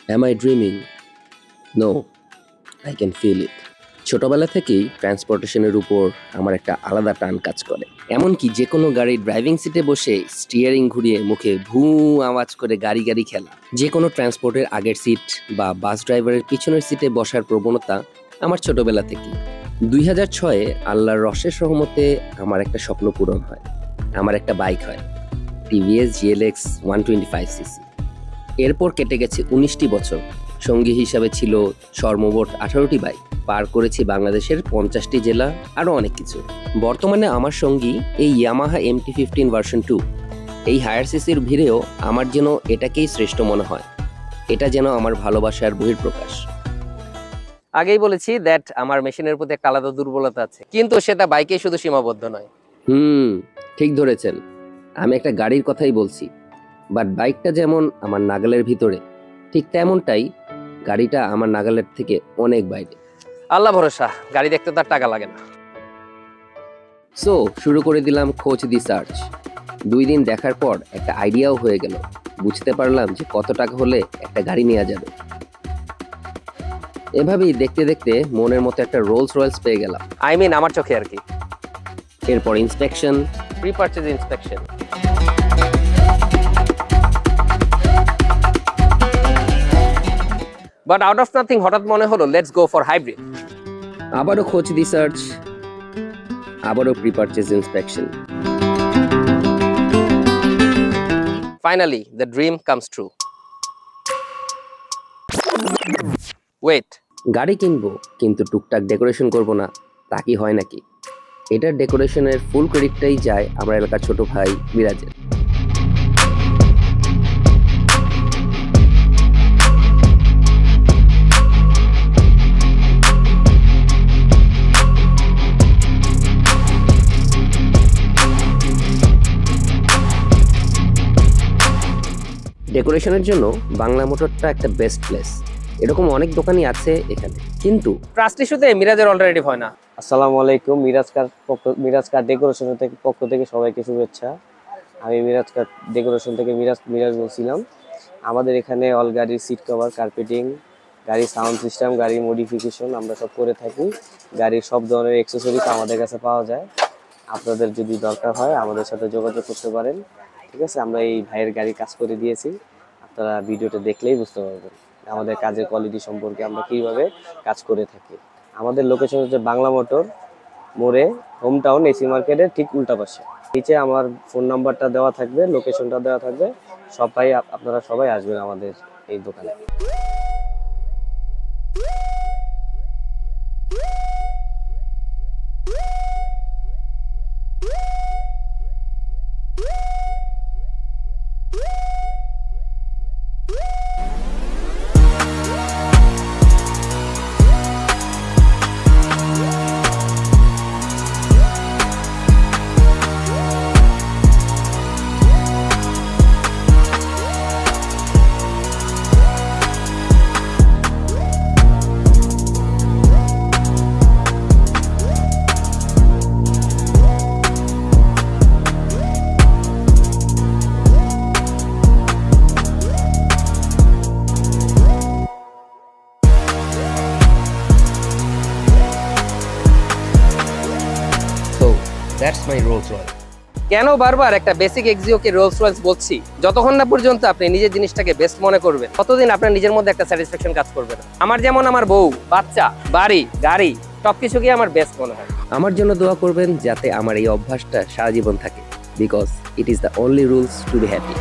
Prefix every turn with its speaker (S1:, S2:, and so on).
S1: Am I dreaming? No, I can feel it. ছোটবেলা থেকেই ট্রান্সপোর্টেশনের উপর আমার একটা আলাদা টান কাজ করে। এমনকি যে কোনো গাড়ির ড্রাইভিং সিটে বসে স্টিয়ারিং ঘুরিয়ে মুখে ভূ আওয়াজ করে গাড়ি গাড়ি খেলা, যে কোনো ট্রান্সপোর্টের আগের সিট বা বাস ড্রাইভারের পিছনের সিটে বসার প্রবণতা আমার ছোটবেলা থেকেই। 2006-এ আল্লাহর অশেষ রহমতে আমার একটা স্বপ্ন পূরণ হয়। আমার একটা বাইক হয়, টিভিএস GLX 125cc। এরপর কেটে গেছে 19টি বছর। সঙ্গী হিসাবে ছিল সর্বমোট 18টি বাইক। পার করেছি বাংলাদেশের 50টি জেলা, আরও অনেক কিছু। বর্তমানে আমার সঙ্গী এই ইয়ামাহা MT-15 ভার্সন 2। এই হায়ার সিসির ভিড়েও আমার যেন এটাকেই শ্রেষ্ঠ মনে হয়। এটা যেন আমার ভালোবাসার বহিঃপ্রকাশ। আগেই বলেছি দ্যাট আমার মেশিনের প্রতি একটা আলাদা দুর্বলতা আছে, কিন্তু সেটা বাইকেই শুধু সীমাবদ্ধ নয়। ঠিক ধরেছেন, আমি একটা গাড়ির কথাই বলছি। বাট বাইকটা যেমন আমার নাগালের ভিতরে, ঠিক তেমনটাই গাড়িটা আমার নাগালের থেকে অনেক বাইরে। আল্লাহ ভরসা, গাড়ি দেখতে তার টাকা লাগে না। সো শুরু করে দিলাম খোঁজ দি সার্চ। 2 দিন দেখার পর একটা আইডিয়াও হয়ে গেল। বুঝতে পারলাম যে কত টাকা হলে একটা গাড়ি নেওয়া যাবে। এভাবেই দেখতে দেখতে মনের মতো একটা রোলস রয়েলস পেয়ে গেলাম। আমার চোখে আর কি। এরপর inspection, pre purchase inspection. But out of nothing হঠাৎ মনে হলো লেটস গো ফর হাইব্রিড। আবারও খোঁজ দি সার্চ, আবারও pre purchase inspection. Finally the dream comes true. Wait, গাড়ি কিনবো কিন্তু টুকটাক ডেকোরেশন করব না, তা কি হয় নাকি? এটার ডেকোরেশনের ফুল ক্রেডিটটাই যায় আমার এলাকার ছোট ভাই মিরাজের। ডেকোরেশনের জন্য বাংলা মোটরটা একটা বেস্ট প্লেস। এরকম অনেক দোকানই আছে এখানে, কিন্তু ট্রাস্ট ইস্যুতে মিরাজের অলরেডি হয় না।
S2: আসসালামু আলাইকুম। মিরাজ কার ডেকোরেশনের পক্ষ থেকে সবাইকে শুভেচ্ছা। আমি মিরাজ কার ডেকোরেশন থেকে মিরাজ বলছিলাম। আমাদের এখানে অল গাড়ির সিট কভার, কার্পেটিং, গাড়ির সাউন্ড সিস্টেম, গাড়ির মডিফিকেশন আমরা সব করে থাকি। গাড়ির সব ধরনের অ্যাক্সেসরিজ আমাদের কাছে পাওয়া যায়। আপনাদের যদি দরকার হয় আমাদের সাথে যোগাযোগ করতে পারেন। ঠিক আছে, আমরা এই ভাইয়ের গাড়ি কাজ করে দিয়েছি। আপনারা ভিডিওটা দেখলেই বুঝতে পারবেন আমাদের কাজের কোয়ালিটি সম্পর্কে, আমরা কীভাবে কাজ করে থাকি। আমাদের লোকেশন হচ্ছে বাংলা মোটর মোড়ে, হোম টাউন এসি মার্কেটের ঠিক উল্টা পাশে। নিচে আমার ফোন নাম্বারটা দেওয়া থাকবে, লোকেশনটা দেওয়া থাকবে। আপনারা সবাই আসবেন আমাদের এই দোকানে।
S1: That's my Rolle's Royals. কেন বারবার একটা বেসিক এক্সিওকে রোলস রয়েলস বলছি? যতক্ষণ না পর্যন্ত আপনি নিজের জিনিসটাকে বেস্ট মনে করবেন, ততদিন আপনার নিজের মধ্যে একটা স্যাটিসফ্যাকশন কাজ করবে না। আমার যেমন আমার বউ, বাচ্চা, বাড়ি, গাড়ি সবকিছুকে আমার বেস্ট মনে হয়। আমার জন্য দোয়া করবেন যাতে আমার এই অভ্যাসটা সারা জীবন থাকে, because it is the only rules to be happy.